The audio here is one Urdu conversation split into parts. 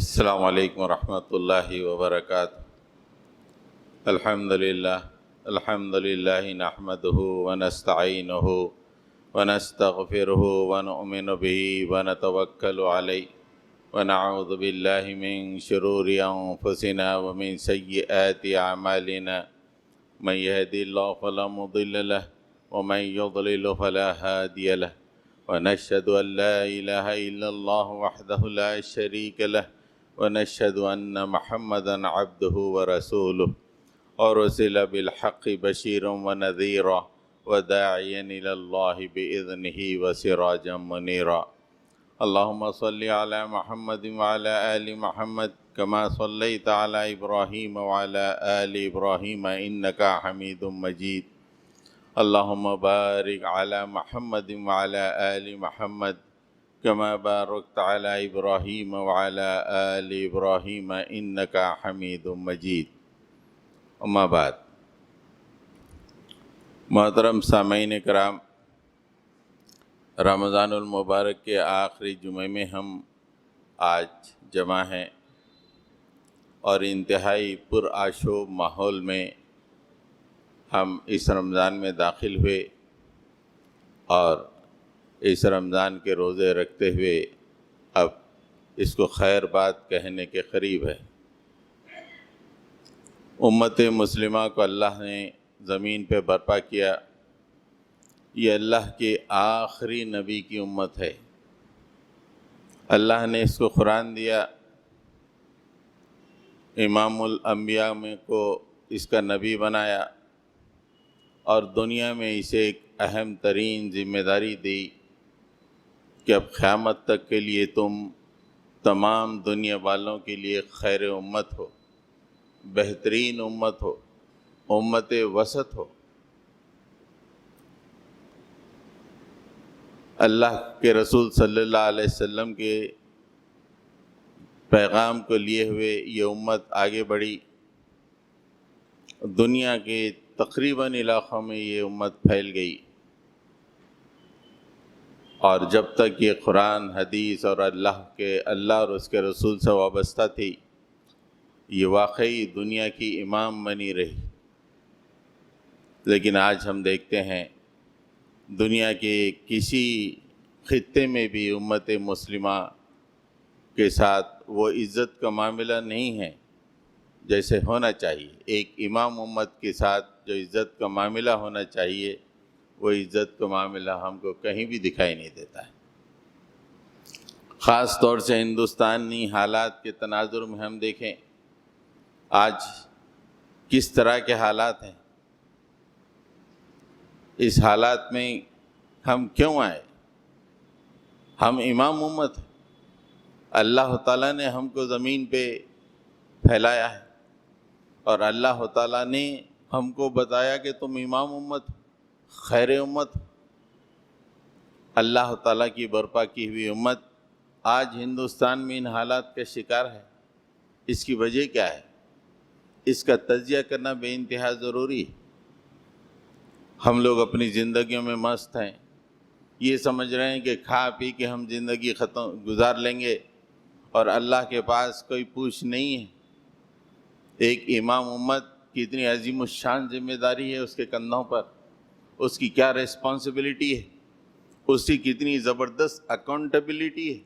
السلام علیکم ورحمۃ اللہ وبرکاتہ۔ الحمد للہ نحمده ونستعینه ونستغفره ونؤمن به ونتوکل علیہ ونعوذ باللہ من شرور انفسنا ومن سیئات اعمالنا من يهد الله فلا مضل له ومن يضلل فلا هادي له ونشهد أن لا إله إلا الله وحده لا شريك له ونشهد أن محمدا عبده ورسوله أرسل بالحق بشيرا ونذيرا وداعيا إلى الله بإذنه وسراجا منيرا اللهم صل على محمد وعلى آل محمد كما صليت على إبراهيم وعلى آل إبراهيم إنك حميد مجيد اللهم بارك على محمد وعلى آل محمد كما باركت على إبراهيم وعلى آل إبراهيم إنك حميد مجيد اما بعد۔ محترم سامعین کرام، رمضان المبارک کے آخری جمعے میں ہم آج جمع ہیں اور انتہائی پرآشوب ماحول میں ہم اس رمضان میں داخل ہوئے اور اس رمضان کے روزے رکھتے ہوئے اب اس کو خیر بات کہنے کے قریب ہے۔ امت مسلمہ کو اللہ نے زمین پہ برپا کیا، یہ اللہ کے آخری نبی کی امت ہے۔ اللہ نے اس کو قرآن دیا، امام الانبیاء میں کو اس کا نبی بنایا اور دنیا میں اسے ایک اہم ترین ذمہ داری دی کہ اب قیامت تک کے لیے تم تمام دنیا والوں کے لیے خیر امت ہو، بہترین امت ہو، امت وسط ہو۔ اللہ کے رسول صلی اللہ علیہ وسلم کے پیغام کو لیے ہوئے یہ امت آگے بڑھی، دنیا کے تقریباً علاقوں میں یہ امت پھیل گئی، اور جب تک یہ قرآن، حدیث اور اللہ اور اس کے رسول سے وابستہ تھی، یہ واقعی دنیا کی امام بنی رہی۔ لیکن آج ہم دیکھتے ہیں دنیا کے کسی خطے میں بھی امت مسلمہ کے ساتھ وہ عزت کا معاملہ نہیں ہے جیسے ہونا چاہیے۔ ایک امام امت کے ساتھ جو عزت کا معاملہ ہونا چاہیے، وہ عزت کا معاملہ ہم کو کہیں بھی دکھائی نہیں دیتا ہے۔ خاص طور سے ہندوستانی حالات کے تناظر میں ہم دیکھیں آج کس طرح کے حالات ہیں۔ اس حالات میں ہم کیوں آئے؟ ہم امام امت ہیں، اللہ تعالیٰ نے ہم کو زمین پہ پھیلایا ہے اور اللہ تعالیٰ نے ہم کو بتایا کہ تم امام امت، خیر امت۔ اللہ تعالیٰ کی برپا کی ہوئی امت آج ہندوستان میں ان حالات کا شکار ہے۔ اس کی وجہ کیا ہے؟ اس کا تجزیہ کرنا بے انتہا ضروری ہے۔ ہم لوگ اپنی زندگیوں میں مست ہیں، یہ سمجھ رہے ہیں کہ کھا پی کے ہم زندگی گزار لیں گے اور اللہ کے پاس کوئی پوچھ نہیں ہے۔ ایک امام امت کی اتنی عظیم الشان ذمہ داری ہے اس کے کندھوں پر، اس کی کیا ریسپانسبلٹی ہے، اس کی کتنی زبردست اکاؤنٹیبلٹی ہے۔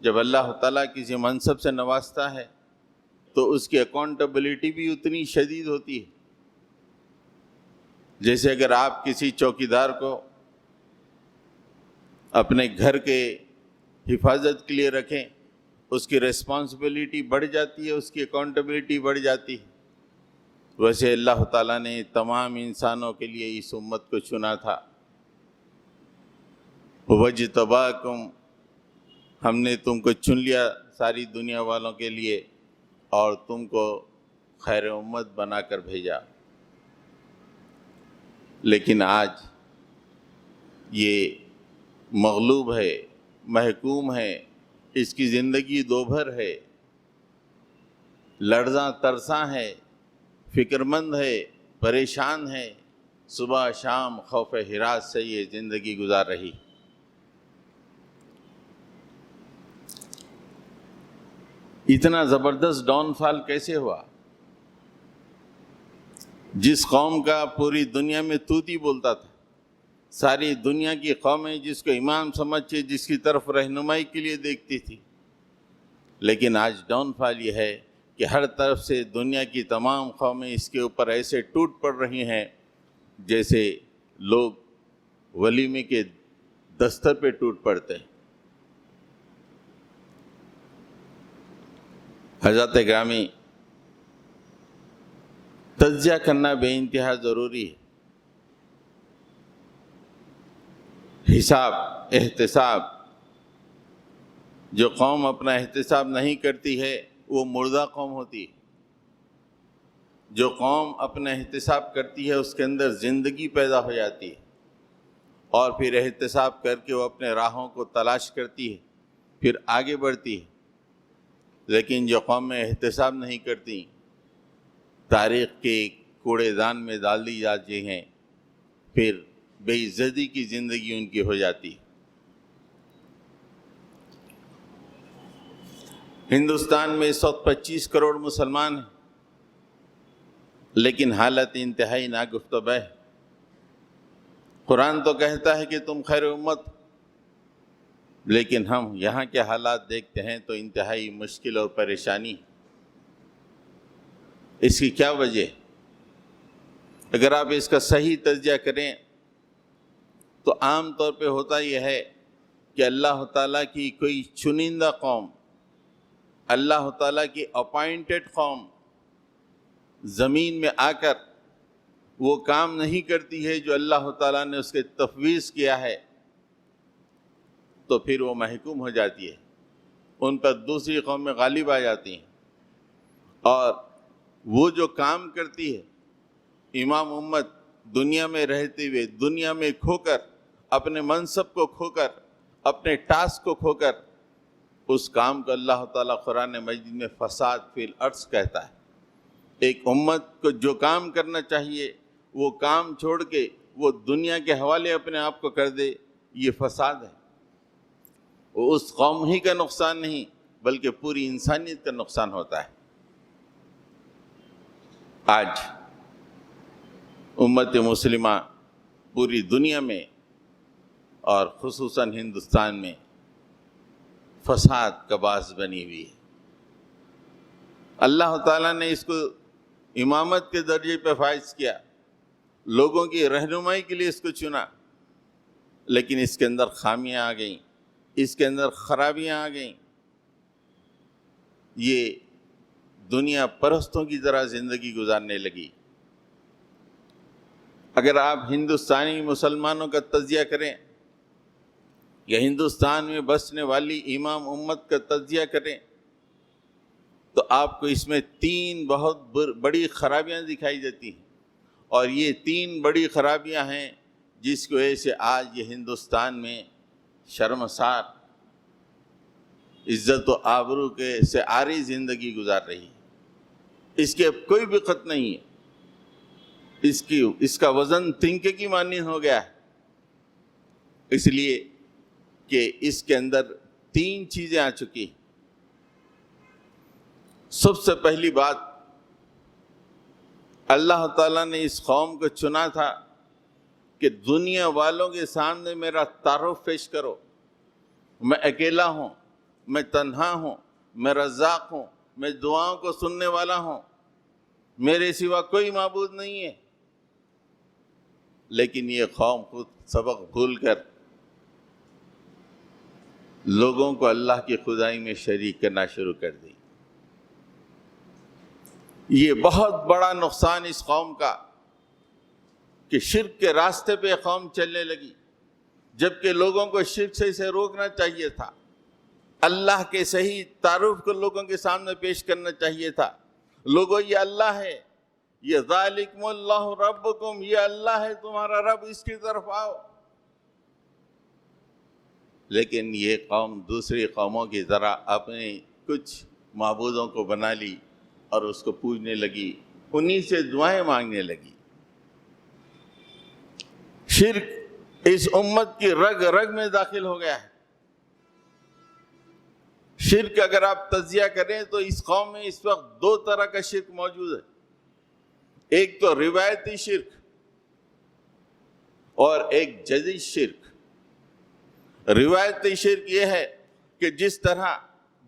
جب اللہ تعالیٰ کسی منصب سے نوازتا ہے تو اس کی اکاؤنٹیبلٹی بھی اتنی شدید ہوتی ہے۔ جیسے اگر آپ کسی چوکیدار کو اپنے گھر کے حفاظت کے لیے رکھیں، اس کی ریسپانسبلٹی بڑھ جاتی ہے، اس کی اکاؤنٹیبلٹی بڑھ جاتی ہے۔ ویسے اللہ تعالیٰ نے تمام انسانوں کے لیے اس امت کو چنا تھا۔ وَجْتَبَاكُمْ، ہم نے تم کو چن لیا ساری دنیا والوں کے لیے اور تم کو خیر امت بنا کر بھیجا۔ لیکن آج یہ مغلوب ہے، محکوم ہے، اس کی زندگی دوبھر ہے، لرزاں ترساں ہے، فکر مند ہے، پریشان ہے، صبح شام خوف ہراس سے یہ زندگی گزار رہی۔ اتنا زبردست ڈاؤن فال کیسے ہوا؟ جس قوم کا پوری دنیا میں طوطی بولتا تھا، ساری دنیا کی قومیں جس کو امام سمجھ کے جس کی طرف رہنمائی کے لیے دیکھتی تھی، لیکن آج ڈاؤن فال یہ ہے کہ ہر طرف سے دنیا کی تمام قومیں اس کے اوپر ایسے ٹوٹ پڑ رہی ہیں جیسے لوگ ولیمے کے دستر پہ ٹوٹ پڑتے ہیں۔ حضرات گرامی، تجزیہ کرنا بے انتہا ضروری ہے۔ حساب، احتساب، جو قوم اپنا احتساب نہیں کرتی ہے وہ مردہ قوم ہوتی ہے۔ جو قوم اپنا احتساب کرتی ہے اس کے اندر زندگی پیدا ہو جاتی ہے، اور پھر احتساب کر کے وہ اپنے راہوں کو تلاش کرتی ہے، پھر آگے بڑھتی ہے۔ لیکن جو قومیں احتساب نہیں کرتی، تاریخ کے کوڑے دان میں ڈال دی جاتی ہیں، پھر بے عزتی کی زندگی ان کی ہو جاتی ہے۔ ہندوستان میں 125 کروڑ مسلمان ہیں، لیکن حالت انتہائی ناگفتگو ہے۔ قرآن تو کہتا ہے کہ تم خیر امت، لیکن ہم یہاں کے حالات دیکھتے ہیں تو انتہائی مشکل اور پریشانی۔ اس کی کیا وجہ؟ اگر آپ اس کا صحیح تجزیہ کریں تو عام طور پہ ہوتا یہ ہے کہ اللہ تعالیٰ کی کوئی چنندہ قوم، اللہ تعالیٰ کی اپائنٹڈ قوم زمین میں آ کر وہ کام نہیں کرتی ہے جو اللہ تعالیٰ نے اس کے تفویض کیا ہے، تو پھر وہ محکوم ہو جاتی ہے، ان پر دوسری قومیں غالب آ جاتی ہیں، اور وہ جو کام کرتی ہے امام امت دنیا میں رہتے ہوئے، دنیا میں کھو کر، اپنے منصب کو کھو کر، اپنے ٹاسک کو کھو کر، اس کام کو اللہ تعالیٰ قرآن مجید میں فساد فی الارض کہتا ہے۔ ایک امت کو جو کام کرنا چاہیے وہ کام چھوڑ کے وہ دنیا کے حوالے اپنے آپ کو کر دے، یہ فساد ہے۔ وہ اس قوم ہی کا نقصان نہیں بلکہ پوری انسانیت کا نقصان ہوتا ہے۔ آج امت مسلمہ پوری دنیا میں اور خصوصاً ہندوستان میں فساد کا باعث بنی ہوئی ہے۔ اللہ تعالیٰ نے اس کو امامت کے درجے پہ فائز کیا، لوگوں کی رہنمائی کے لیے اس کو چنا، لیکن اس کے اندر خامیاں آ گئیں، اس کے اندر خرابیاں آ گئیں۔ یہ دنیا پرستوں کی طرح زندگی گزارنے لگی۔ اگر آپ ہندوستانی مسلمانوں کا تجزیہ کریں یا ہندوستان میں بسنے والی امام امت کا تجزیہ کریں تو آپ کو اس میں 3 بہت بڑی خرابیاں دکھائی دیتی ہیں، اور یہ 3 بڑی خرابیاں ہیں جس کی وجہ سے آج یہ ہندوستان میں شرمسار، عزت و آبرو کے سے عاری زندگی گزار رہی ہے۔ اس کے اب کوئی بھی خط نہیں ہے، اس کا وزن تنکے کی مانند ہو گیا ہے، اس لیے کہ اس کے اندر 3 چیزیں آ چکی۔ سب سے پہلی بات، اللہ تعالیٰ نے اس قوم کو چنا تھا کہ دنیا والوں کے سامنے میرا تعارف پیش کرو، میں اکیلا ہوں، میں تنہا ہوں، میں رزاق ہوں، میں دعاؤں کو سننے والا ہوں، میرے سوا کوئی معبود نہیں ہے۔ لیکن یہ قوم خود سبق بھول کر لوگوں کو اللہ کی خدائی میں شریک کرنا شروع کر دی۔ یہ بہت بڑا نقصان اس قوم کا کہ شرک کے راستے پہ قوم چلنے لگی، جبکہ لوگوں کو شرک سے روکنا چاہیے تھا، اللہ کے صحیح تعارف کو لوگوں کے سامنے پیش کرنا چاہیے تھا۔ لوگوں، یہ اللہ ہے، یہ ذالکم اللہ ربکم، یہ اللہ ہے تمہارا رب، اس کی طرف آؤ۔ لیکن یہ قوم دوسری قوموں کی طرح اپنے کچھ معبودوں کو بنا لی اور اس کو پوجنے لگی، انہی سے دعائیں مانگنے لگی۔ شرک اس امت کی رگ رگ میں داخل ہو گیا ہے۔ شرک اگر آپ تجزیہ کریں تو اس قوم میں اس وقت دو طرح کا شرک موجود ہے، ایک تو روایتی شرک اور ایک جدید شرک۔ روایتی شرک یہ ہے کہ جس طرح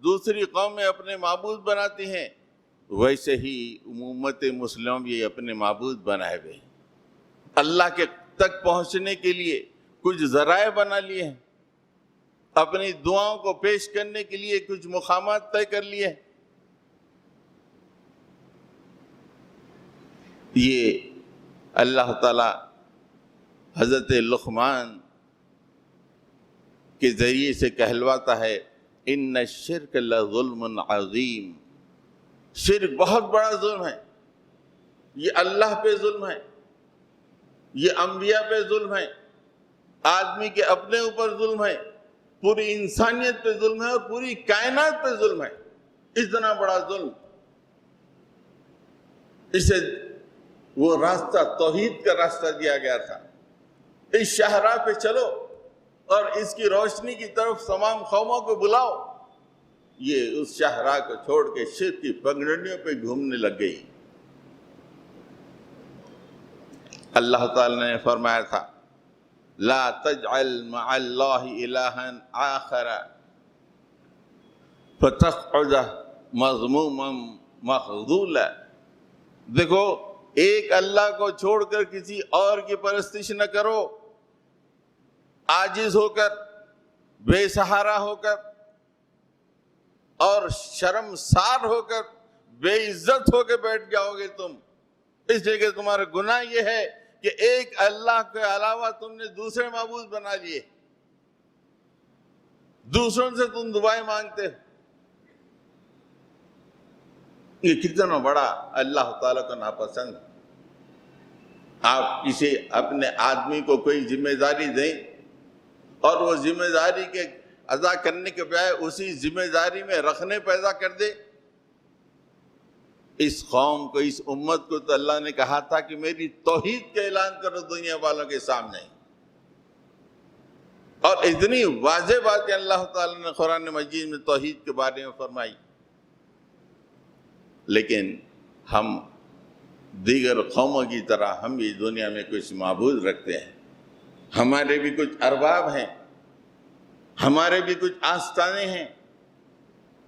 دوسری قومیں اپنے معبود بناتی ہیں ویسے ہی امت مسلم بھی اپنے معبود بنائے ہوئے ہیں، اللہ کے تک پہنچنے کے لیے کچھ ذرائع بنا لیے ہیں، اپنی دعاؤں کو پیش کرنے کے لیے کچھ مقامات طے کر لیے ہیں۔ یہ اللہ تعالی حضرت لقمان کے ذریعے سے کہلواتا ہے، ان الشرک لظلم عظیم، شرک بہت بڑا ظلم ہے۔ یہ اللہ پہ ظلم ہے، یہ انبیاء پہ ظلم ہے، آدمی کے اپنے اوپر ظلم ہے، پوری انسانیت پہ ظلم ہے اور پوری کائنات پہ ظلم ہے۔ اتنا بڑا ظلم، اسے وہ راستہ توحید کا راستہ دیا گیا تھا، اس شاہراہ پہ چلو اور اس کی روشنی کی طرف تمام قوموں کو بلاؤ۔ یہ اس شاہراہ کو چھوڑ کے شرک کی پگڈنڈیوں پہ گھومنے لگ گئی۔ اللہ تعالی نے فرمایا تھا، لا تجعل مع اللہ الہا آخر فتقعد مذموما مخذولا۔ دیکھو، ایک اللہ کو چھوڑ کر کسی اور کی پرستش نہ کرو، عاجز ہو کر، بے سہارا ہو کر اور شرمسار ہو کر، بے عزت ہو کے بیٹھ جاؤ گے تم، اس لیے کہ تمہارا گناہ یہ ہے کہ ایک اللہ کے علاوہ تم نے دوسرے معبود بنا لیے، دوسروں سے تم دعائیں مانگتے۔ یہ کتنا بڑا اللہ تعالیٰ کو ناپسند۔ آپ کسی اپنے آدمی کو کوئی ذمہ داری دیں اور وہ ذمہ داری کے ادا کرنے کے بجائے اسی ذمہ داری میں رکھنے پیدا کر دے۔ اس قوم کو، اس امت کو تو اللہ نے کہا تھا کہ میری توحید کا اعلان کرو دنیا والوں کے سامنے، اور اتنی واضح بات کہ اللہ تعالیٰ نے قرآن مجید میں توحید کے بارے میں فرمائی، لیکن ہم دیگر قوموں کی طرح ہم بھی دنیا میں کچھ معبود رکھتے ہیں، ہمارے بھی کچھ ارباب ہیں، ہمارے بھی کچھ آستانے ہیں،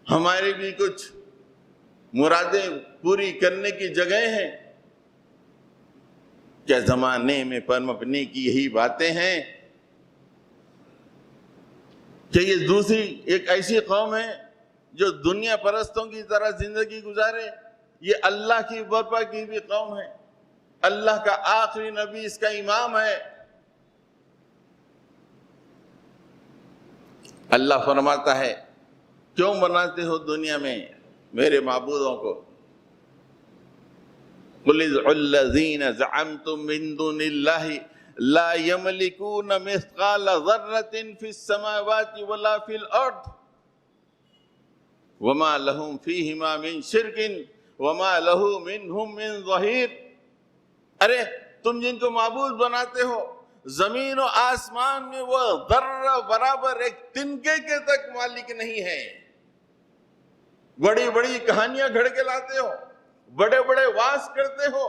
ہمارے بھی کچھ مرادیں پوری کرنے کی جگہیں ہیں۔ کیا زمانے میں پنپنے کی یہی باتیں ہیں کہ یہ دوسری ایک ایسی قوم ہے جو دنیا پرستوں کی طرح زندگی گزارے؟ یہ اللہ کی برپا کی بھی قوم ہے، اللہ کا آخری نبی اس کا امام ہے۔ اللہ فرماتا ہے، کیوں بناتے ہو دنیا میں میرے معبودوں کو؟ قُلِ ادْعُوا الَّذِينَ زَعَمْتُم مِّن دُونِ اللَّهِ لَا يَمْلِكُونَ مِثْقَالَ ذَرَّةٍ فِي السَّمَاوَاتِ وَلَا فِي الْأَرْضِ وَمَا لَهُمْ فِيهِمَا مِن شِرْكٍ وَمَا لَهُ مِنْهُمْ مِنْ ظَهِيرٍ۔ ارے تم جن کو معبود بناتے ہو، زمین و آسمان میں وہ ذرہ برابر ایک تنکے کے تک مالک نہیں ہے۔ بڑی بڑی کہانیاں گھڑ کے لاتے ہو، بڑے بڑے واز کرتے ہو،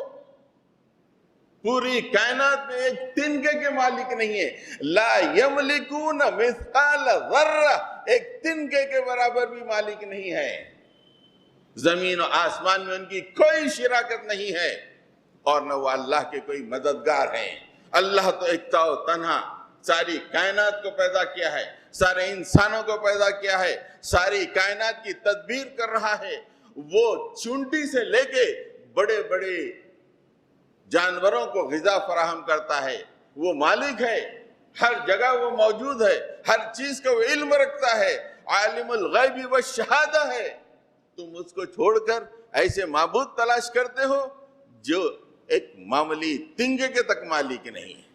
پوری کائنات میں ایک تنکے کے مالک نہیں ہے۔ لا یملکون مثقال ذرہ، ایک تنکے کے برابر بھی مالک نہیں ہے۔ زمین و آسمان میں ان کی کوئی شراکت نہیں ہے، اور نہ وہ اللہ کے کوئی مددگار ہیں۔ اللہ تو ایکتا و تنہا ساری کائنات کو پیدا کیا ہے، سارے انسانوں کو پیدا کیا ہے، ساری کائنات کی تدبیر کر رہا ہے۔ وہ چونٹی سے لے کے بڑے بڑے جانوروں کو غذا فراہم کرتا ہے، وہ مالک ہے، ہر جگہ وہ موجود ہے، ہر چیز کا وہ علم رکھتا ہے، عالم الغیب والشہادہ ہے۔ تم اس کو چھوڑ کر ایسے معبود تلاش کرتے ہو جو ایک معمولی تنگے کے تک مالک نہیں ہے۔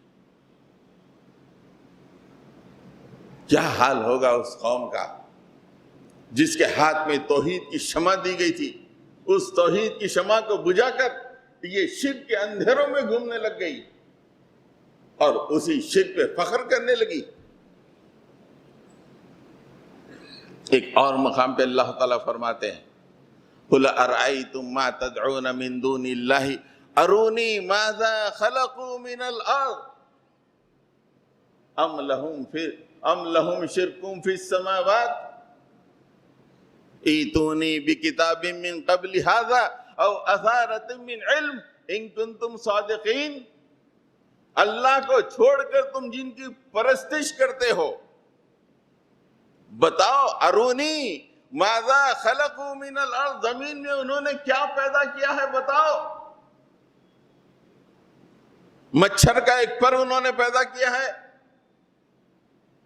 کیا حال ہوگا اس قوم کا جس کے ہاتھ میں توحید کی شمع دی گئی تھی، اس توحید کی شمع کو بجھا کر یہ شرک کے اندھیروں میں گھومنے لگ گئی اور اسی شرک پہ فخر کرنے لگی۔ ایک اور مقام پہ اللہ تعالیٰ فرماتے ہیں قُلْ أَرَأَيْتُمْ مَا تَدْعُونَ مِن دُونِ اللَّهِ أَرُونِي مَاذَا خَلَقُوا مِنَ الْأَرْضِ أَمْ لَهُمْ شِرْكٌ فِي السَّمَاوَاتِ ایتونی بکتاب من قبل هذا او اثارت من علم ان کنتم صادقین۔ اللہ کو چھوڑ کر تم جن کی پرستش کرتے ہو، بتاؤ ارونی ماذا خلقوا من الارض، زمین میں انہوں نے کیا پیدا کیا ہے بتاؤ۔ مچھر کا ایک پر انہوں نے پیدا کیا ہے،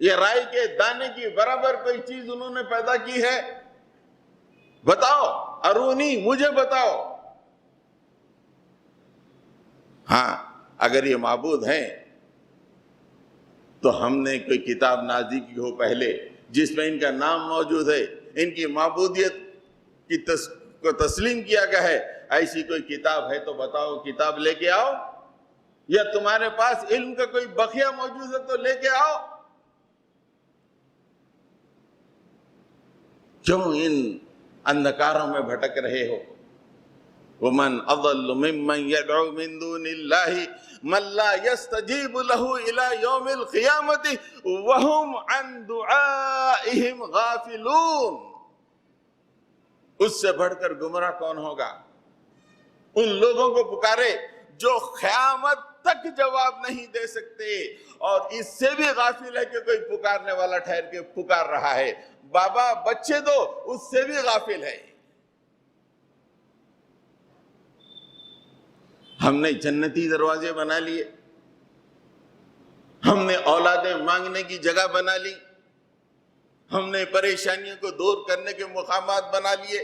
یہ رائی کے دانے کی برابر کوئی چیز انہوں نے پیدا کی ہے، بتاؤ ارونی، مجھے بتاؤ۔ ہاں اگر یہ معبود ہیں تو ہم نے کوئی کتاب نازل کی ہو پہلے جس میں ان کا نام موجود ہے، ان کی معبودیت کو تسلیم کیا گیا ہے، ایسی کوئی کتاب ہے تو بتاؤ، کتاب لے کے آؤ، یا تمہارے پاس علم کا کوئی بقیہ موجود ہے تو لے کے آؤ۔ کیوں ان اندھکاروں میں بھٹک رہے ہو؟ وَمَنْ أَضَلُّ مِمَّنْ يَدْعُو مِن دُونِ اللَّهِ مَنْ لَا يَسْتَجِيبُ لَهُ إِلَى يَوْمِ الْقِيَامَةِ وَهُمْ عَنْ دُعَائِهِمْ غَافِلُونَ۔ اس سے بڑھ کر گمراہ کون ہوگا؟ ان لوگوں کو پکارے جو قیامت تک جواب نہیں دے سکتے، اور اس سے بھی غافل ہے کہ کوئی پکارنے والا ٹھہر کے پکار رہا ہے۔ بابا بچے دو، اس سے بھی غافل ہے۔ ہم نے جنتی دروازے بنا لیے، ہم نے اولادیں مانگنے کی جگہ بنا لی، ہم نے پریشانیوں کو دور کرنے کے مقامات بنا لیے،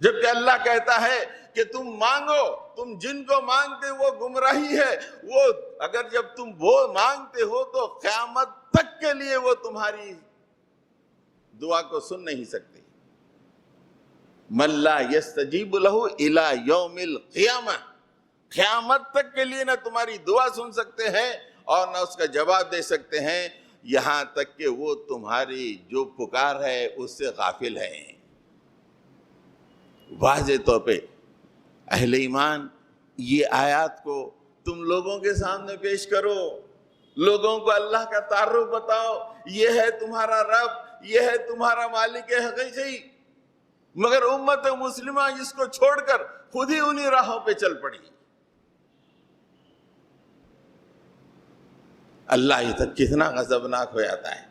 جبکہ اللہ کہتا ہے کہ تم مانگو، تم جن کو مانگتے وہ گمراہی ہے، وہ اگر جب تم وہ مانگتے ہو تو قیامت تک کے لیے وہ تمہاری دعا کو سن نہیں سکتے۔ مَن لَا يَسْتَجِيبُ لَهُ إِلَى يَوْمِ الْقِيَامَةِ، قیامت تک کے لیے نہ تمہاری دعا سن سکتے ہیں اور نہ اس کا جواب دے سکتے ہیں، یہاں تک کہ وہ تمہاری جو پکار ہے اس سے غافل ہیں۔ واضح طور پہ اہل ایمان یہ آیات کو تم لوگوں کے سامنے پیش کرو، لوگوں کو اللہ کا تعارف بتاؤ، یہ ہے تمہارا رب، یہ ہے تمہارا مالک حقیقی، مگر امت مسلمہ اس کو چھوڑ کر خود ہی انہی راہوں پہ چل پڑی۔ اللہ یہ تک کتنا غضبناک ہو جاتا ہے،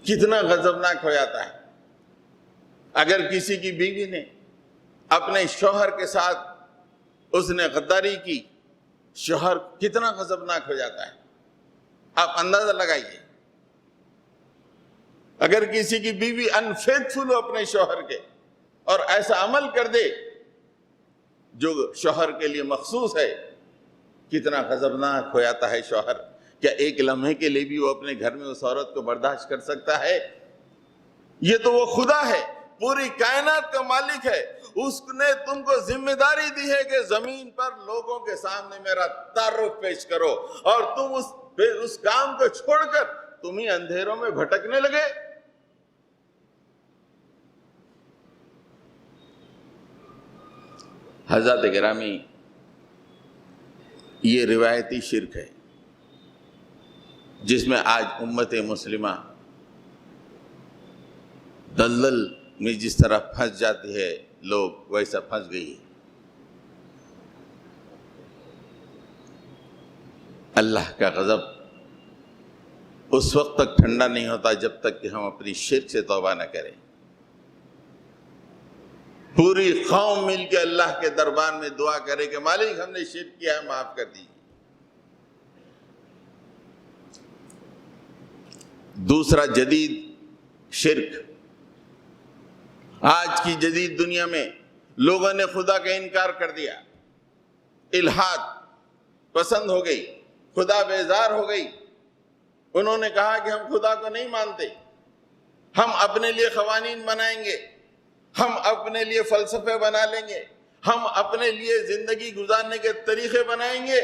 کتنا غضبناک ہو جاتا ہے۔ اگر کسی کی بیوی نے اپنے شوہر کے ساتھ اس نے غداری کی، شوہر کتنا غضبناک ہو جاتا ہے، آپ اندازہ لگائیے۔ اگر کسی کی بیوی انفیتھفل ہو اپنے شوہر کے اور ایسا عمل کر دے جو شوہر کے لیے مخصوص ہے، کتنا غضبناک ہو جاتا ہے شوہر۔ کیا ایک لمحے کے لیے بھی وہ اپنے گھر میں اس عورت کو برداشت کر سکتا ہے؟ یہ تو وہ خدا ہے، پوری کائنات کا مالک ہے، اس نے تم کو ذمہ داری دی ہے کہ زمین پر لوگوں کے سامنے میرا تعارف پیش کرو، اور تم اس کام کو چھوڑ کر تم ہی اندھیروں میں بھٹکنے لگے۔ حضرات گرامی، یہ روایتی شرک ہے جس میں آج امت مسلمہ دلدل میں جس طرح پھنس جاتی ہے، لوگ ویسا پھنس گئی ہے۔ اللہ کا غضب اس وقت تک ٹھنڈا نہیں ہوتا جب تک کہ ہم اپنی شرک سے توبہ نہ کریں۔ پوری قوم مل کے اللہ کے دربار میں دعا کرے کہ مالک ہم نے شرک کیا ہے، معاف کر دیجیے۔ دوسرا جدید شرک، آج کی جدید دنیا میں لوگوں نے خدا کا انکار کر دیا، الحاد پسند ہو گئی، خدا بیزار ہو گئی۔ انہوں نے کہا کہ ہم خدا کو نہیں مانتے، ہم اپنے لیے قوانین بنائیں گے، ہم اپنے لیے فلسفے بنا لیں گے، ہم اپنے لیے زندگی گزارنے کے طریقے بنائیں گے۔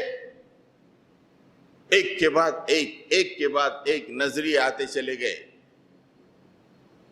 ایک کے بعد ایک، ایک کے بعد ایک نظریے آتے چلے گئے۔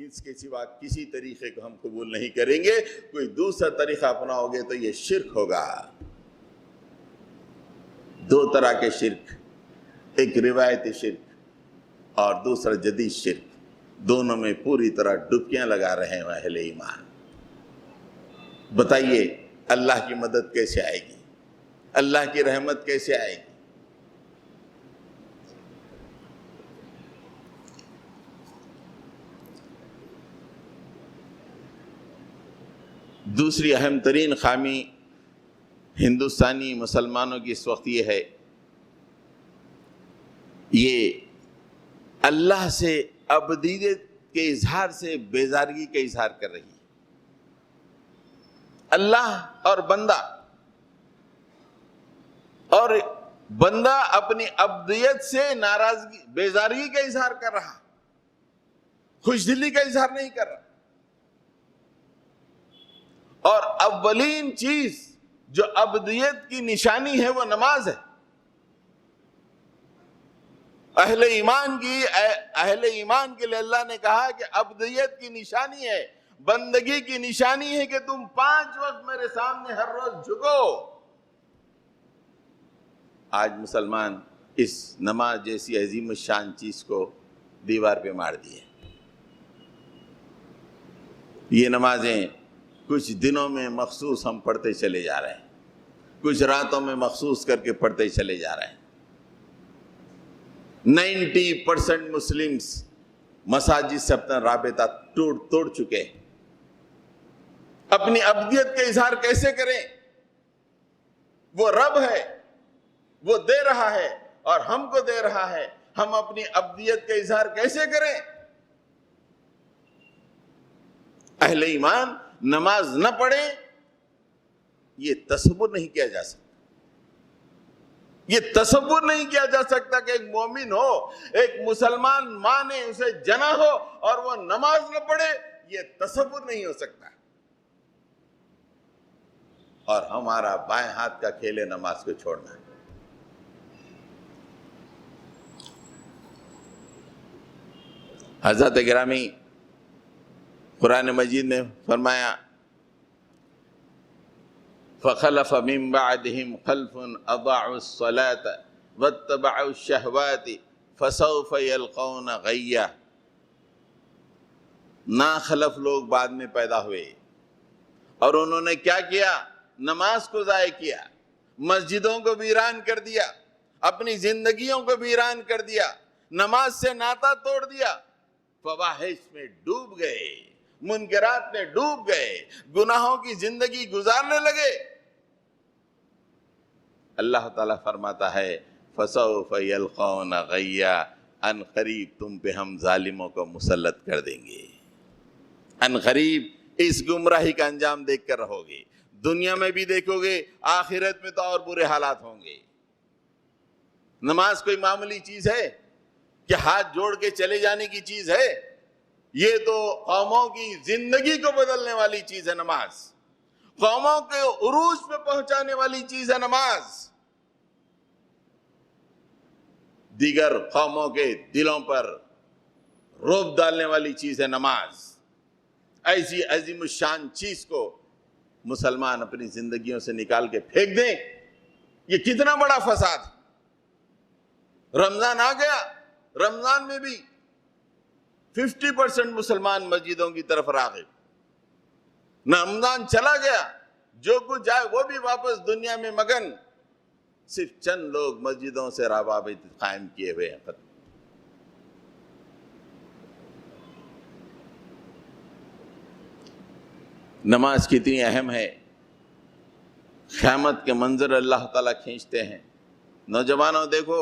اس کے سوا کسی طریقے کو ہم قبول نہیں کریں گے. کوئی دوسرا طریقہ اپناؤ گے تو یہ شرک ہوگا. دو طرح کے شرک، ایک روایتی شرک اور دوسرا جدید شرک، دونوں میں پوری طرح ڈبکیاں لگا رہے ہیں اہل ایمان. بتائیے اللہ کی مدد کیسے آئے گی؟ اللہ کی رحمت کیسے آئے گی؟ دوسری اہم ترین خامی ہندوستانی مسلمانوں کی اس وقت یہ ہے، یہ اللہ سے عبودیت کے اظہار سے بیزارگی کا اظہار کر رہی ہے. اللہ اور بندہ اپنی عبودیت سے ناراضگی، بیزارگی کا اظہار کر رہا، خوش دلی کا اظہار نہیں کر رہا. اور اولین چیز جو عبودیت کی نشانی ہے وہ نماز ہے. اہل ایمان کے لیے اللہ نے کہا کہ عبودیت کی نشانی ہے، بندگی کی نشانی ہے کہ تم 5 وقت میرے سامنے ہر روز جھکو. آج مسلمان اس نماز جیسی عظیم الشان چیز کو دیوار پہ مار دیے. یہ نمازیں کچھ دنوں میں مخصوص ہم پڑھتے چلے جا رہے ہیں، کچھ راتوں میں مخصوص کر کے پڑھتے چلے جا رہے ہیں. 90% مسلمز مساجد سے اپنا رابطہ توڑ چکے. اپنی عبودیت کا اظہار کیسے کریں؟ وہ رب ہے، وہ دے رہا ہے اور ہم کو دے رہا ہے، ہم اپنی عبودیت کا اظہار کیسے کریں؟ اہل ایمان نماز نہ پڑھیں یہ تصور نہیں کیا جا سکتا. یہ تصور نہیں کیا جا سکتا کہ ایک مومن ہو، ایک مسلمان ماں نے اسے جنا ہو اور وہ نماز نہ پڑھے، یہ تصور نہیں ہو سکتا. اور ہمارا بائیں ہاتھ کا کھیل ہے نماز کو چھوڑنا. حضرت گرامی قرآن مجید میں فرمایا فخلف من بعدهم خلف اضاعوا الصلاة واتبعوا الشهوات فسوف يلقون غیا. ناخلف لوگ بعد میں پیدا ہوئے اور انہوں نے کیا کیا؟ نماز کو ضائع کیا، مسجدوں کو ویران کر دیا، اپنی زندگیوں کو ویران کر دیا، نماز سے ناطا توڑ دیا، فواحش میں ڈوب گئے، منکرات میں ڈوب گئے، گناہوں کی زندگی گزارنے لگے. اللہ تعالیٰ فرماتا ہے فَسَوْفَ يَلْقَوْنَ غَيَّا، ان قریب تم پہ ہم ظالموں کو مسلط کر دیں گے. ان قریب اس گمراہی کا انجام دیکھ کر رہو گے، دنیا میں بھی دیکھو گے، آخرت میں تو اور برے حالات ہوں گے. نماز کوئی معمولی چیز ہے کہ ہاتھ جوڑ کے چلے جانے کی چیز ہے؟ یہ تو قوموں کی زندگی کو بدلنے والی چیز ہے. نماز قوموں کے عروج پہ پہنچانے والی چیز ہے. نماز دیگر قوموں کے دلوں پر رعب ڈالنے والی چیز ہے. نماز ایسی عظیم الشان چیز کو مسلمان اپنی زندگیوں سے نکال کے پھینک دیں، یہ کتنا بڑا فساد ہے. رمضان آ گیا، رمضان میں بھی 50% مسلمان مسجدوں کی طرف راغب. رمضان چلا گیا، جو کچھ جائے وہ بھی واپس دنیا میں مگن، صرف چند لوگ مسجدوں سے روابط قائم کیے ہوئے ہیں. نماز کتنی اہم ہے، قیامت کے منظر اللہ تعالیٰ کھینچتے ہیں. نوجوانوں دیکھو،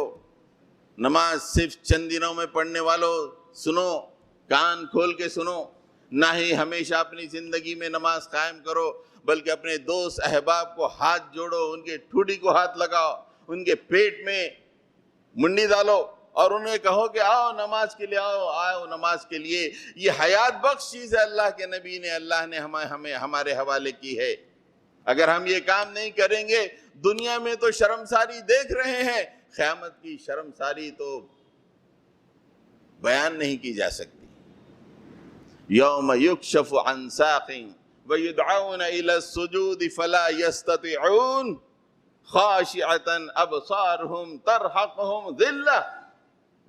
نماز صرف چند دنوں میں پڑھنے والوں سنو، کان کھول کے سنو، نہ ہی ہمیشہ اپنی زندگی میں نماز قائم کرو، بلکہ اپنے دوست احباب کو ہاتھ جوڑو، ان کے ٹھوڑی کو ہاتھ لگاؤ، ان کے پیٹ میں منڈی ڈالو اور انہیں کہو کہ آؤ نماز کے لیے، آؤ نماز کے لیے. یہ حیات بخش چیز ہے، اللہ کے نبی نے، اللہ نے ہمیں ہمارے حوالے کی ہے. اگر ہم یہ کام نہیں کریں گے، دنیا میں تو شرمساری دیکھ رہے ہیں، قیامت کی شرمساری تو بیان نہیں کی جا سکتی. یوم یکشف عن ساق ویدعون الی السجود فلا یستطیعون خاشعۃ ابصارهم ترہقهم ذلہ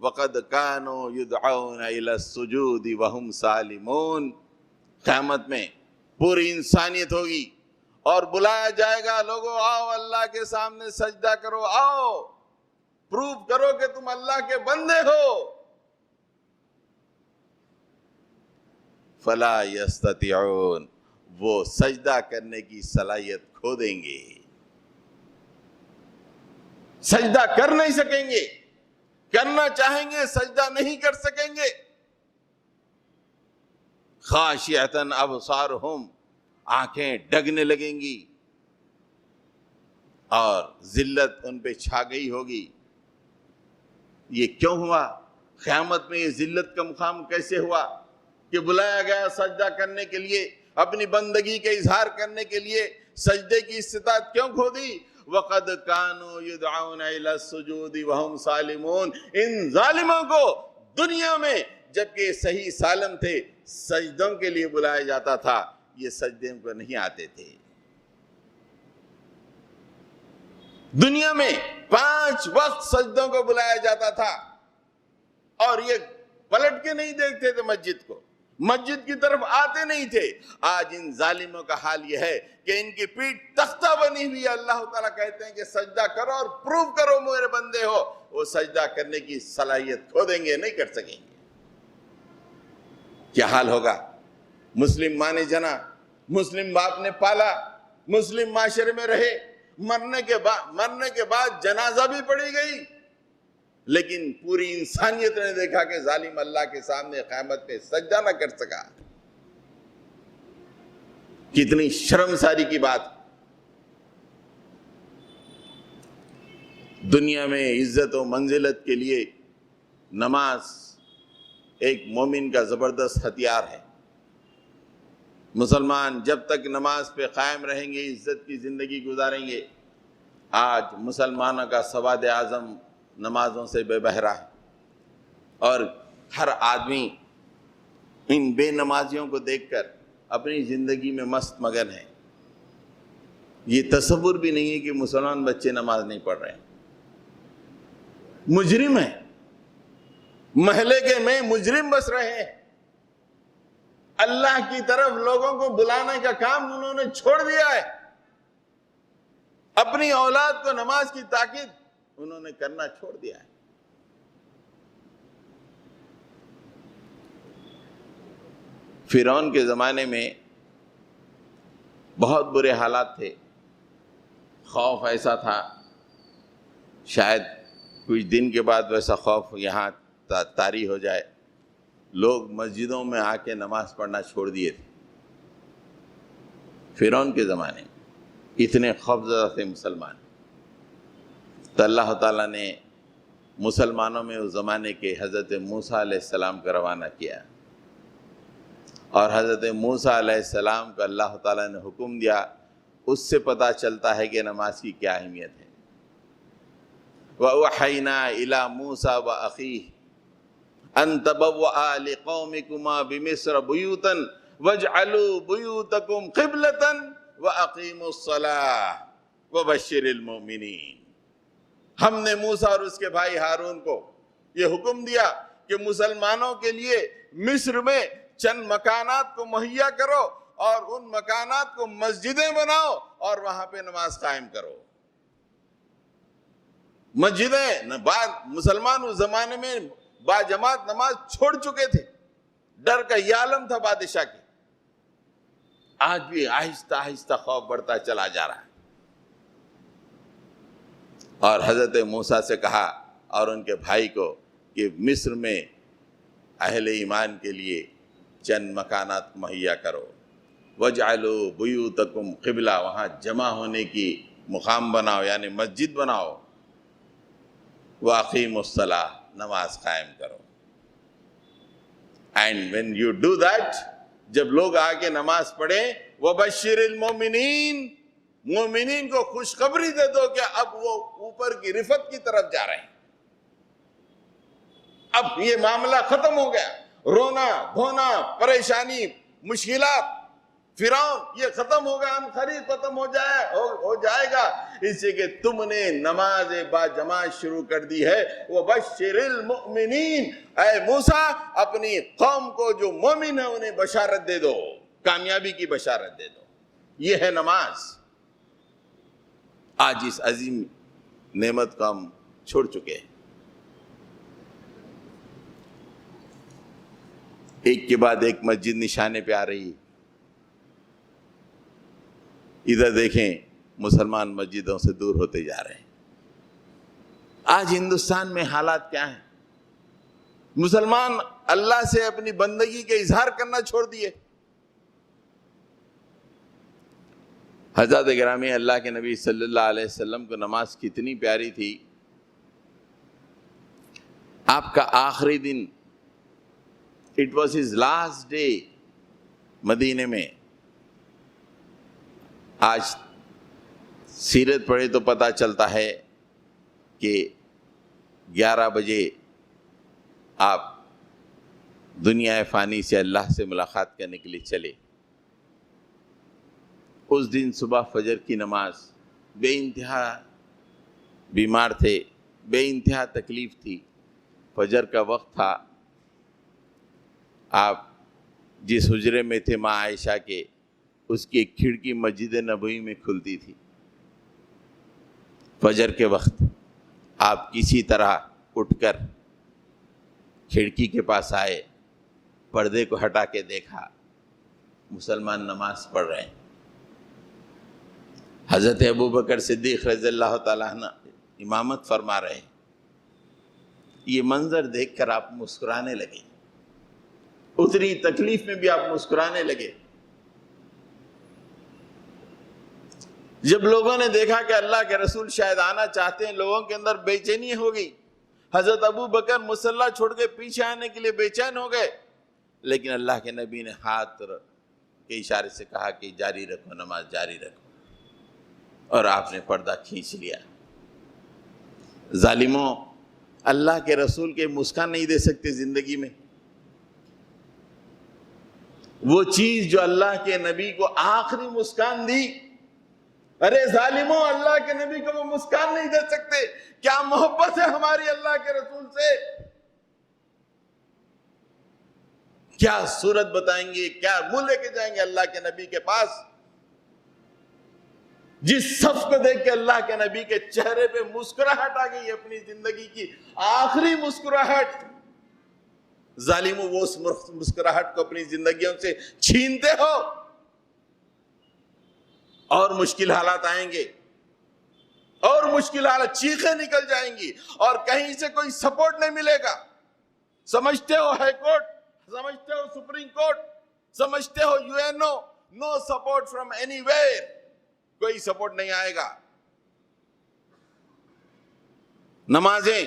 وقد كانوا يدعون الى السجود وهم سالمون. قیامت میں پوری انسانیت ہوگی اور بلایا جائے گا، لوگوں آؤ اللہ کے سامنے سجدہ کرو، آؤ پروف کرو کہ تم اللہ کے بندے ہو. فلا یستطیعون، وہ سجدہ کرنے کی صلاحیت کھو دیں گے، سجدہ کر نہیں سکیں گے، کرنا چاہیں گے سجدہ نہیں کر سکیں گے. خاشعۃ ابصارہم، آنکھیں ڈگنے لگیں گی اور ذلت ان پہ چھا گئی ہوگی. یہ کیوں ہوا؟ قیامت میں یہ ذلت کا مقام کیسے ہوا کہ بلایا گیا سجدہ کرنے کے لیے، اپنی بندگی کے اظہار کرنے کے لیے سجدے کی استطاعت کیوں کھو دی؟ وَقَدْ كَانُوا يُدْعَوْنَ إِلَى السُّجُودِ وَهُمْ سَالِمُونَ. ان ظالموں کو دنیا میں جبکہ صحیح سالم تھے سجدوں کے لیے بلایا جاتا تھا، یہ سجدے کو نہیں آتے تھے. دنیا میں 5 وقت سجدوں کو بلایا جاتا تھا اور یہ پلٹ کے نہیں دیکھتے تھے مسجد کو، مسجد کی طرف آتے نہیں تھے. آج ان ظالموں کا حال یہ ہے کہ ان کی پیٹھ تختہ بنی ہوئی ہے. اللہ تعالیٰ کہتے ہیں کہ سجدہ کرو اور پروف کرو میرے بندے ہو، وہ سجدہ کرنے کی صلاحیت کھو دیں گے، نہیں کر سکیں گے. کیا حال ہوگا؟ مسلم ماں نے جنا، مسلم باپ نے پالا، مسلم معاشرے میں رہے، مرنے کے بعد جنازہ بھی پڑھی گئی، لیکن پوری انسانیت نے دیکھا کہ ظالم اللہ کے سامنے قیامت پہ سجدہ نہ کر سکا. کتنی شرمساری کی بات. دنیا میں عزت و منزلت کے لیے نماز ایک مومن کا زبردست ہتھیار ہے. مسلمان جب تک نماز پہ قائم رہیں گے عزت کی زندگی گزاریں گے. آج مسلمانوں کا سواد اعظم نمازوں سے بے بہرا ہے اور ہر آدمی ان بے نمازیوں کو دیکھ کر اپنی زندگی میں مست مگن ہے. یہ تصور بھی نہیں ہے کہ مسلمان بچے نماز نہیں پڑھ رہے ہیں. مجرم ہیں، محلے کے میں مجرم بس رہے ہیں. اللہ کی طرف لوگوں کو بلانے کا کام انہوں نے چھوڑ دیا ہے. اپنی اولاد کو نماز کی تاکید انہوں نے کرنا چھوڑ دیا ہے. فرعون کے زمانے میں بہت برے حالات تھے. خوف ایسا تھا، شاید کچھ دن کے بعد ویسا خوف یہاں طاری ہو جائے. لوگ مسجدوں میں آ کے نماز پڑھنا چھوڑ دیے تھے. فرعون کے زمانے اتنے خوفزدہ تھے مسلمان. تو اللہ تعالیٰ نے مسلمانوں میں اس زمانے کے حضرت موسیٰ علیہ السلام کو روانہ کیا اور حضرت موسیٰ علیہ السلام کو اللہ تعالیٰ نے حکم دیا. اس سے پتہ چلتا ہے کہ نماز کی کیا اہمیت ہے. وَأَوْحَيْنَا إِلَى مُوسَى وَأَخِيهِ أَن تَبَوَّآ لِقَوْمِكُمَا بِمِصْرَ بُيُوتًا وَاجْعَلُوا بُيُوتَكُمْ قِبْلَةً وَأَقِيمُوا الصَّلَاةَ وَبَشِّرِ الْمُؤْمِنِينَ. ہم نے موسیٰ اور اس کے بھائی ہارون کو یہ حکم دیا کہ مسلمانوں کے لیے مصر میں چند مکانات کو مہیا کرو اور ان مکانات کو مسجدیں بناؤ اور وہاں پہ نماز قائم کرو. مسجدیں مسلمان اس زمانے میں باجماعت نماز چھوڑ چکے تھے. ڈر کا یہ عالم تھا بادشاہ کی. آج بھی آہستہ آہستہ خوف بڑھتا چلا جا رہا ہے. اور حضرت موسیٰ سے کہا اور ان کے بھائی کو کہ مصر میں اہل ایمان کے لیے چند مکانات مہیا کرو. وَاجْعَلُوا بُيُوتَكُمْ قِبْلَةً، وہاں جمع ہونے کی مقام بناؤ یعنی مسجد بناؤ. وَأَقِيمُوا الصَّلَاةَ، نماز قائم کرو. And when you do that، جب لوگ آگے نماز پڑھیں وَبَشِّرِ الْمُؤْمِنِينَ، مومنین کو خوشخبری دے دو کہ اب وہ اوپر کی رفت کی طرف جا رہے ہیں. اب یہ معاملہ ختم ہو گیا. رونا دھونا پریشانی مشکلات فرعون یہ ختم ہوگا، ہم خرید ختم ہو جائے گا، اس سے کہ تم نے نماز با جماعت شروع کر دی ہے۔ وَبَشِّرِ الْمُؤْمِنِينَ، اے موسیٰ اپنی قوم کو جو مومن ہے انہیں بشارت دے دو، کامیابی کی بشارت دے دو۔ یہ ہے نماز۔ آج اس عظیم نعمت کو ہم چھوڑ چکے ہیں، ایک کے بعد ایک مسجد نشانے پہ آ رہی ہے۔ ادھر دیکھیں مسلمان مسجدوں سے دور ہوتے جا رہے ہیں۔ آج ہندوستان میں حالات کیا ہیں؟ مسلمان اللہ سے اپنی بندگی کے اظہار کرنا چھوڑ دیے۔ حضرت گرامی، اللہ کے نبی صلی اللہ علیہ وسلم کو نماز کتنی پیاری تھی۔ آپ کا آخری دن، it was his last day مدینے میں۔ آج سیرت پڑھے تو پتہ چلتا ہے کہ 11 بجے آپ دنیا فانی سے اللہ سے ملاقات کرنے کے لیے چلے۔ اس دن صبح فجر کی نماز، بے انتہا بیمار تھے، بے انتہا تکلیف تھی، فجر کا وقت تھا۔ آپ جس حجرے میں تھے ماں عائشہ کے، اس کی ایک کھڑکی مسجد نبوی میں کھلتی تھی۔ فجر کے وقت آپ کسی طرح اٹھ کر کھڑکی کے پاس آئے، پردے کو ہٹا کے دیکھا، مسلمان نماز پڑھ رہے ہیں۔ حضرت ابوبکر صدیق رضی اللہ تعالیٰ عنہ امامت فرما رہے ہیں۔ یہ منظر دیکھ کر آپ مسکرانے لگے، اتنی تکلیف میں بھی آپ مسکرانے لگے۔ جب لوگوں نے دیکھا کہ اللہ کے رسول شاید آنا چاہتے ہیں، لوگوں کے اندر بے چینی ہو گئی۔ حضرت ابوبکر مصلی چھوڑ کے پیچھے آنے کے لیے بے چین ہو گئے، لیکن اللہ کے نبی نے ہاتھ کے اشارے سے کہا کہ جاری رکھو، نماز جاری رکھو، اور آپ نے پردہ کھینچ لیا۔ ظالموں، اللہ کے رسول کے مسکان نہیں دے سکتے زندگی میں؟ وہ چیز جو اللہ کے نبی کو آخری مسکان دی، ارے ظالموں، اللہ کے نبی کو وہ مسکان نہیں دے سکتے؟ کیا محبت ہے ہماری اللہ کے رسول سے؟ کیا صورت بتائیں گے، کیا منہ لے کے جائیں گے اللہ کے نبی کے پاس؟ جس صف کو دیکھ کے اللہ کے نبی کے چہرے پہ مسکراہٹ آ گئی، اپنی زندگی کی آخری مسکراہٹ۔ ظالموں، وہ اس مسکراہٹ کو اپنی زندگیوں سے چھینتے ہو، اور مشکل حالات آئیں گے، اور مشکل حالات، چیخیں نکل جائیں گی، اور کہیں سے کوئی سپورٹ نہیں ملے گا۔ سمجھتے ہو ہائی کورٹ، سمجھتے ہو سپریم کورٹ، سمجھتے ہو UNO، no support from anywhere, کوئی سپورٹ نہیں آئے گا۔ نمازیں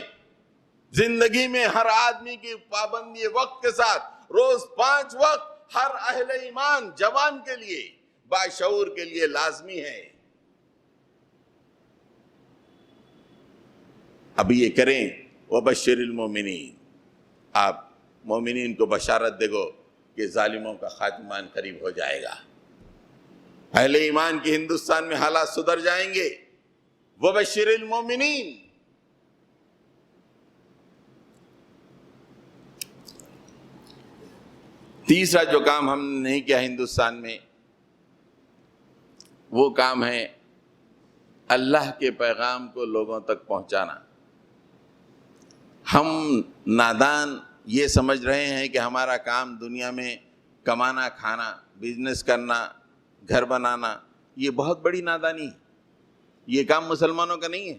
زندگی میں ہر آدمی کی پابندی وقت کے ساتھ، روز 5 وقت ہر اہل ایمان جوان کے لیے، باشعور کے لیے لازمی ہے۔ اب یہ کریں، وَبَشِّرِ الْمُؤْمِنِينَ، آپ مومنین کو بشارت دے گو کہ ظالموں کا خاتمان قریب ہو جائے گا، اہل ایمان کی ہندوستان میں حالات سدھر جائیں گے۔ وَبَشِّرِ الْمُؤْمِنِينَ۔ تیسرا جو کام ہم نے نہیں کیا ہندوستان میں، وہ کام ہے اللہ کے پیغام کو لوگوں تک پہنچانا۔ ہم نادان یہ سمجھ رہے ہیں کہ ہمارا کام دنیا میں کمانا کھانا، بزنس کرنا، گھر بنانا، یہ بہت بڑی نادانی ہے۔ یہ کام مسلمانوں کا نہیں ہے۔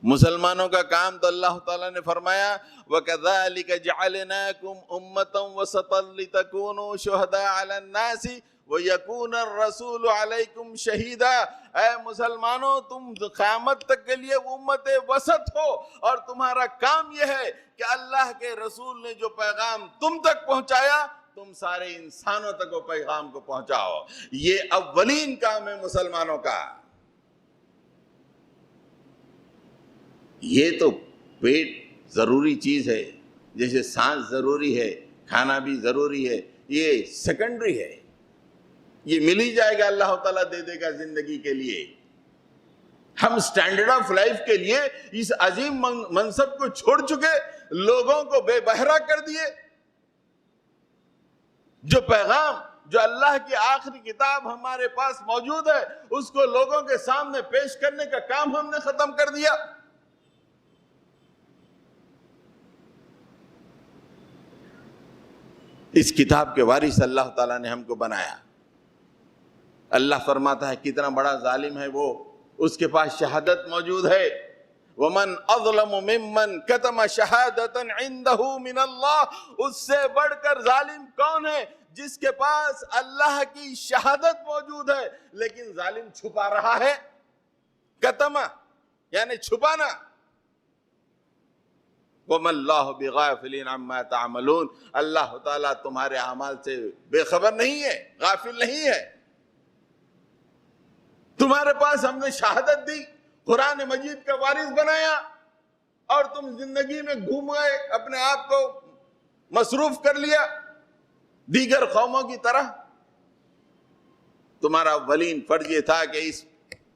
مسلمانوں کا کام تو اللہ تعالیٰ نے فرمایا وَكَذَلِكَ جَعَلْنَاكُمْ أُمَّةً وَسَطًا لِتَكُونُوا شُهَدَاءَ عَلَى النَّاسِ وَيَكُونَ الرَّسُولُ عَلَيْكُمْ شَهِيدًا۔ اے مسلمانوں، تم قیامت تک کے لیے امت وسط ہو، اور تمہارا کام یہ ہے کہ اللہ کے رسول نے جو پیغام تم تک پہنچایا، تم سارے انسانوں تک وہ پیغام کو پہنچاؤ۔ یہ اولین کام ہے مسلمانوں کا۔ یہ تو پیٹ ضروری چیز ہے، جیسے سانس ضروری ہے، کھانا بھی ضروری ہے، یہ سیکنڈری ہے، یہ مل ہی جائے گا، اللہ تعالیٰ دے دے گا زندگی کے لیے۔ ہم سٹینڈرڈ آف لائف کے لیے اس عظیم منصب کو چھوڑ چکے، لوگوں کو بے بہرا کر دیے۔ جو پیغام، جو اللہ کی آخری کتاب ہمارے پاس موجود ہے، اس کو لوگوں کے سامنے پیش کرنے کا کام ہم نے ختم کر دیا۔ اس کتاب کے وارث اللہ تعالیٰ نے ہم کو بنایا۔ اللہ فرماتا ہے کتنا بڑا ظالم ہے وہ، اس کے پاس شہادت موجود ہے۔ وَمَنْ أَظْلَمُ مِمَّنْ كَتَمَ شَهَادَةً عِنْدَهُ مِنَ اللَّهِ، اس سے بڑھ کر ظالم کون ہے؟ جس کے پاس اللہ کی شہادت موجود ہے لیکن ظالم چھپا رہا ہے۔ کتما یعنی چھپانا۔ وَمَا اللَّهُ بِغَافِلٍ عَمَّا تَعْمَلُونَ، اللہ تعالیٰ تمہارے اعمال سے بے خبر نہیں ہے، غافل نہیں ہے۔ تمہارے پاس ہم نے شہادت دی، قرآن مجید کا وارث بنایا، اور تم زندگی میں گھوم گئے، اپنے آپ کو مصروف کر لیا دیگر قوموں کی طرح۔ تمہارا اولین فرض یہ تھا کہ اس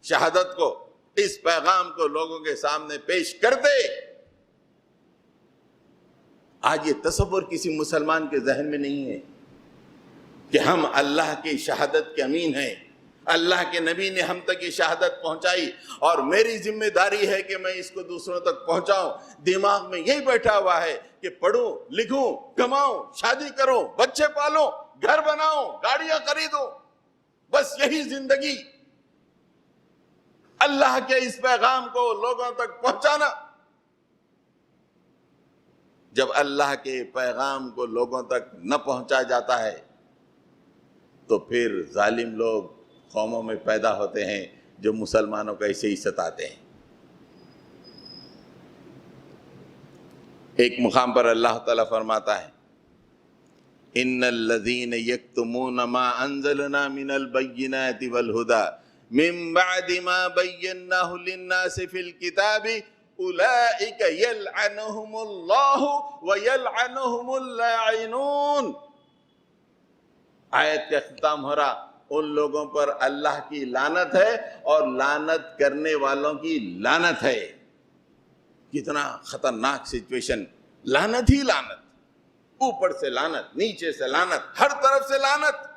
شہادت کو، اس پیغام کو لوگوں کے سامنے پیش کر دے۔ آج یہ تصور کسی مسلمان کے ذہن میں نہیں ہے کہ ہم اللہ کی شہادت کے امین ہیں، اللہ کے نبی نے ہم تک یہ شہادت پہنچائی اور میری ذمہ داری ہے کہ میں اس کو دوسروں تک پہنچاؤں۔ دماغ میں یہی بیٹھا ہوا ہے کہ پڑھوں، لکھوں، کماؤں، شادی کروں، بچے پالوں، گھر بناؤں، گاڑیاں خریدوں، بس یہی زندگی۔ اللہ کے اس پیغام کو لوگوں تک پہنچانا۔ جب اللہ کے پیغام کو لوگوں تک نہ پہنچا جاتا ہے تو پھر ظالم لوگ قوموں میں پیدا ہوتے ہیں جو مسلمانوں کو ایسے ہی ستاتے ہیں۔ ایک مقام پر اللہ تعالیٰ فرماتا ہے ان الذین یکتمون ما انزلنا من البینات والہدی من بعد ما بیناہ للناس فی الکتاب اولئک یلعنہم اللہ ویلعنہم اللاعنون۔ آیت کا اختتام ہو رہا، ان لوگوں پر اللہ کی لعنت ہے اور لعنت کرنے والوں کی لعنت ہے۔ کتنا خطرناک سچویشن، لعنت ہی لعنت، اوپر سے لعنت، نیچے سے لعنت، ہر طرف سے لعنت۔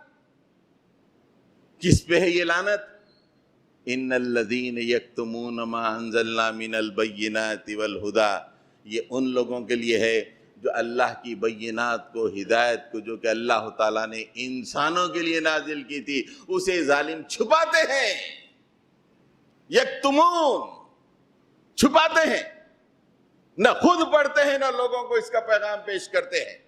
کس پہ ہے یہ لعنت؟ ان الذین یکتمون ما انزلنا من البینات والہدی، یہ ان لوگوں کے لیے ہے جو اللہ کی بینات کو، ہدایت کو، جو کہ اللہ تعالیٰ نے انسانوں کے لیے نازل کی تھی، اسے ظالم چھپاتے ہیں۔ یکتمون، چھپاتے ہیں، نہ خود پڑھتے ہیں نہ لوگوں کو اس کا پیغام پیش کرتے ہیں۔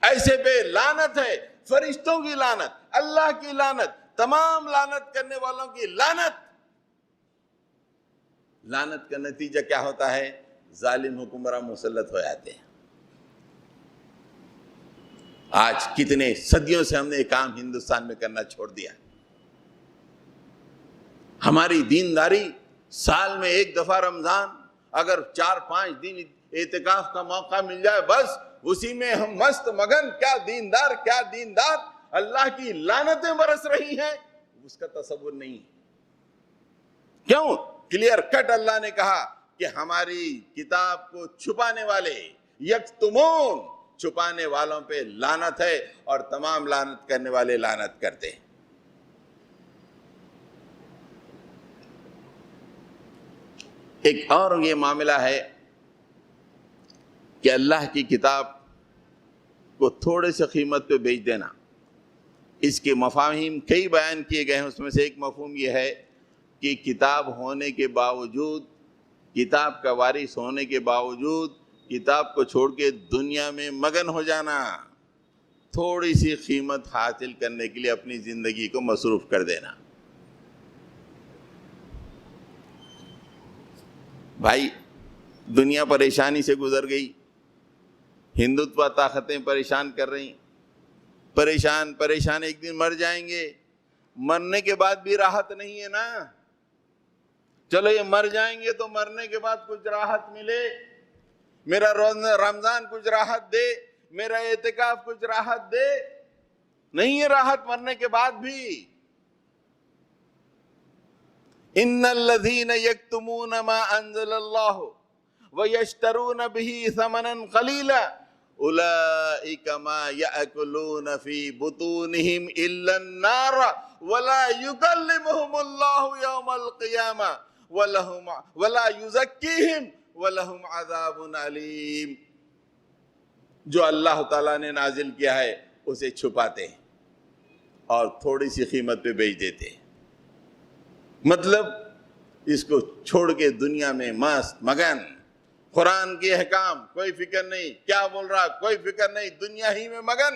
ایسے پہ لعنت ہے، فرشتوں کی لعنت، اللہ کی لعنت، تمام لعنت کرنے والوں کی لعنت۔ لعنت کا نتیجہ کیا ہوتا ہے؟ ظالم حکمراں مسلط ہو جاتے ہیں۔ آج کتنے صدیوں سے ہم نے یہ کام ہندوستان میں کرنا چھوڑ دیا۔ ہماری دینداری، سال میں ایک دفعہ رمضان، اگر 4-5 دن اعتکاف کا موقع مل جائے، بس اسی میں ہم مست مگن، کیا دیندار، کیا دیندار، اللہ کی لعنتیں برس رہی ہیں، اس کا تصور نہیں۔ کیوں؟ کلیئر کٹ اللہ نے کہا کہ ہماری کتاب کو چھپانے والے، یکتمون، چھپانے والوں پہ لعنت ہے اور تمام لعنت کرنے والے لعنت کرتے ہیں۔ ایک اور یہ معاملہ ہے کہ اللہ کی کتاب کو تھوڑے سے قیمت پہ بیچ دینا۔ اس کے مفاہیم کئی بیان کیے گئے ہیں، اس میں سے ایک مفہوم یہ ہے کہ کتاب ہونے کے باوجود، کتاب کا وارث ہونے کے باوجود کتاب کو چھوڑ کے دنیا میں مگن ہو جانا، تھوڑی سی قیمت حاصل کرنے کے لیے اپنی زندگی کو مصروف کر دینا۔ بھائی، دنیا پریشانی سے گزر گئی، ہندوتوا طاقتیں پریشان کر رہی، پریشان ایک دن مر جائیں گے، مرنے کے بعد بھی راحت نہیں ہے نا۔ چلو یہ مر جائیں گے تو مرنے کے بعد کچھ راحت ملے، میرا رمضان کچھ راحت دے، میرا اعتکاف کچھ راحت دے؟ نہیں ہے راحت مرنے کے بعد بھی۔ ان الذین یکتمون ما انزل اللہ ویشترون به ثمنا قلیلا اولئک ما یأکلون فی بطونہم الا النار ولا یکلمہم اللہ یوم القیامہ ولا یزکیہم ولہم عذاب علیم۔ جو اللہ تعالیٰ نے نازل کیا ہے اسے چھپاتے ہیں اور تھوڑی سی قیمت پہ بیچ دیتے ہیں، مطلب اس کو چھوڑ کے دنیا میں مست مگن، قرآن کے احکام کوئی فکر نہیں، کیا بول رہا کوئی فکر نہیں، دنیا ہی میں مگن۔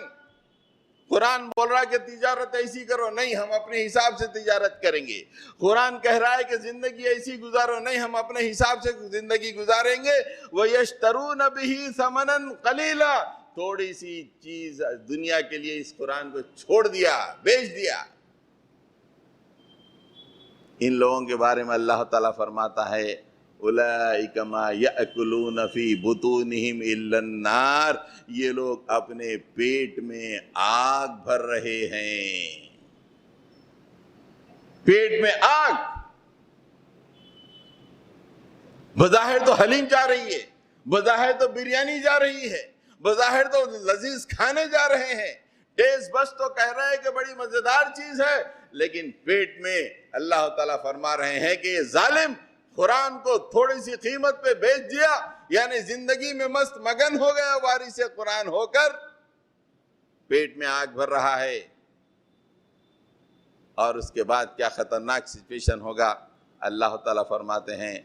قرآن بول رہا کہ تجارت ایسی کرو، نہیں ہم اپنے حساب سے تجارت کریں گے۔ قرآن کہہ رہا ہے کہ زندگی ایسی گزارو، نہیں ہم اپنے حساب سے زندگی گزاریں گے۔ وَيَشْتَرُونَ بِهِ ثَمَنًا قَلِيلًا، تھوڑی سی چیز دنیا کے لیے اس قرآن کو چھوڑ دیا، بیچ دیا۔ ان لوگوں کے بارے میں اللہ تعالیٰ فرماتا ہے اولئک ما یأکلون فی بطونہم الا النار، یہ لوگ اپنے پیٹ میں آگ بھر رہے ہیں، پیٹ میں آگ۔ بظاہر تو حلیم جا رہی ہے، بظاہر تو بریانی جا رہی ہے، بظاہر تو لذیذ کھانے جا رہے ہیں، ٹیسٹ بس تو کہہ رہے ہیں کہ بڑی مزیدار چیز ہے، لیکن پیٹ میں اللہ تعالیٰ فرما رہے ہیں کہ یہ ظالم قرآن کو تھوڑی سی قیمت پہ بیچ دیا، یعنی زندگی میں مست مگن ہو گیا وارث قرآن ہو کر، پیٹ میں آگ بھر رہا ہے۔ اور اس کے بعد کیا خطرناک سچویشن ہوگا، اللہ تعالیٰ فرماتے ہیں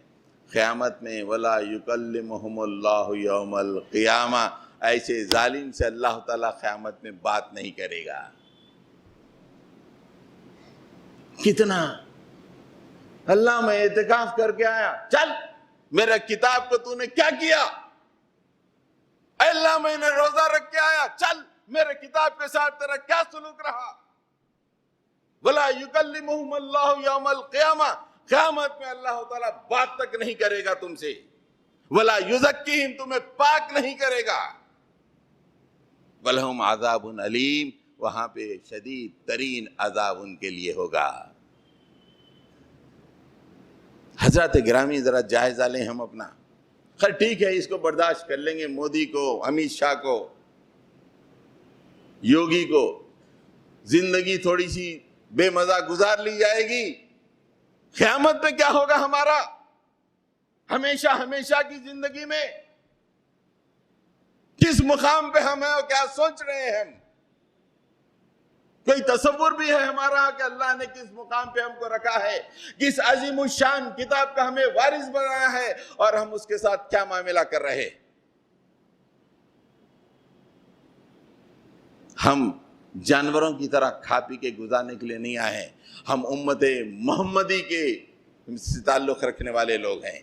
قیامت میں وَلَا يُكَلِّمُهُمُ اللَّهُ يَوْمَ الْقِيَامَةِ، ایسے ظالم سے اللہ تعالیٰ قیامت میں بات نہیں کرے گا۔ کتنا اللہ میں اعتکاف کر کے آیا، چل میرے کتاب کو تو نے کیا کیا؟ اے اللہ میں نے روزہ رکھ کے آیا، چل میرے کتاب کے ساتھ تیرا کیا سلوک رہا؟ وَلَا يُكَلِّمُهُمُ اللَّهُ يَوْمَ الْقِيَامَةِ، قیامت میں اللہ تعالیٰ بات تک نہیں کرے گا تم سے۔ وَلَا يُزَكِّيهِمْ، تمہیں پاک نہیں کرے گا۔ وَلَهُمْ عَذَابٌ عَلِيمٌ، وہاں پہ شدید ترین عذاب ان کے لیے ہوگا۔ حضرات گرامی ذرا جائزہ لیں ہم اپنا۔ خیر ٹھیک ہے، اس کو برداشت کر لیں گے، مودی کو، امیت شاہ کو، یوگی کو، زندگی تھوڑی سی بے مزہ گزار لی جائے گی۔ قیامت میں کیا ہوگا ہمارا؟ ہمیشہ ہمیشہ کی زندگی میں کس مقام پہ ہم ہیں اور کیا سوچ رہے ہیں ہم؟ کوئی تصور بھی ہے ہمارا کہ اللہ نے کس مقام پہ ہم کو رکھا ہے، کس عظیم الشان کتاب کا ہمیں وارث بنایا ہے، اور ہم اس کے ساتھ کیا معاملہ کر رہے ہیں؟ ہم جانوروں کی طرح کھا پی کے گزارنے کے لیے نہیں آئے ہیں، ہم امت محمدی کے سے تعلق رکھنے والے لوگ ہیں۔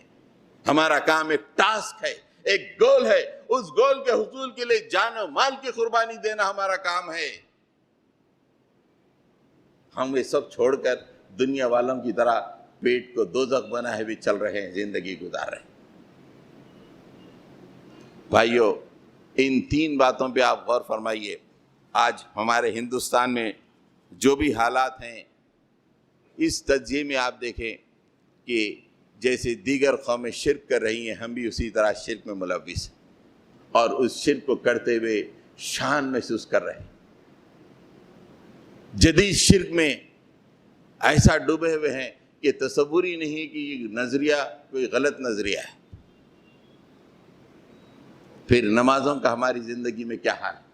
ہمارا کام ایک ٹاسک ہے، ایک گول ہے، اس گول کے حصول کے لیے جان و مال کی قربانی دینا ہمارا کام ہے۔ ہم یہ سب چھوڑ کر دنیا والوں کی طرح پیٹ کو دوزخ بنائے ہوئے چل رہے ہیں، زندگی گزار رہے ہیں۔ بھائیو، ان تین باتوں پہ آپ غور فرمائیے۔ آج ہمارے ہندوستان میں جو بھی حالات ہیں، اس تجزیے میں آپ دیکھیں کہ جیسے دیگر قومیں شرک کر رہی ہیں، ہم بھی اسی طرح شرک میں ملوث ہیں، اور اس شرک کو کرتے ہوئے شان محسوس کر رہے ہیں۔ جدید شرک میں ایسا ڈوبے ہوئے ہیں کہ تصور ہی نہیں کہ یہ نظریہ کوئی غلط نظریہ ہے۔ پھر نمازوں کا ہماری زندگی میں کیا حال ہے؟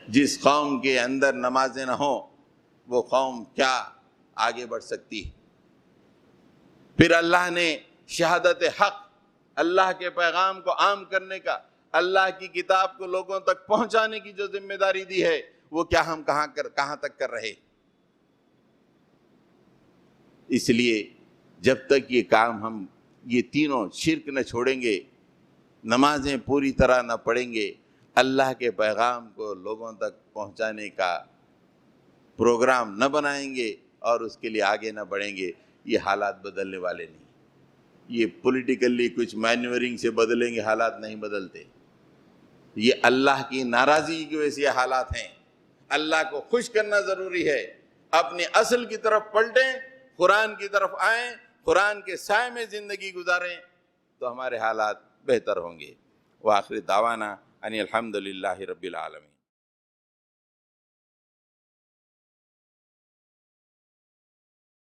جس قوم کے اندر نمازیں نہ ہوں وہ قوم کیا آگے بڑھ سکتی ہے؟ پھر اللہ نے شہادت حق، اللہ کے پیغام کو عام کرنے کا، اللہ کی کتاب کو لوگوں تک پہنچانے کی جو ذمہ داری دی ہے، وہ کیا ہم کہاں تک کر رہے؟ اس لیے جب تک یہ کام ہم یہ تینوں شرک نہ چھوڑیں گے، نمازیں پوری طرح نہ پڑھیں گے، اللہ کے پیغام کو لوگوں تک پہنچانے کا پروگرام نہ بنائیں گے اور اس کے لیے آگے نہ بڑھیں گے، یہ حالات بدلنے والے نہیں۔ یہ پولیٹیکلی کچھ مینیورنگ سے بدلیں گے، حالات نہیں بدلتے. یہ اللہ کی ناراضگی کی وجہ سے یہ حالات ہیں. اللہ کو خوش کرنا ضروری ہے. اپنے اصل کی طرف پلٹیں، قرآن کی طرف آئیں، قرآن کے سائے میں زندگی گزاریں تو ہمارے حالات بہتر ہوں گے. وآخر دعوانا ان الحمدللہ رب العالمین.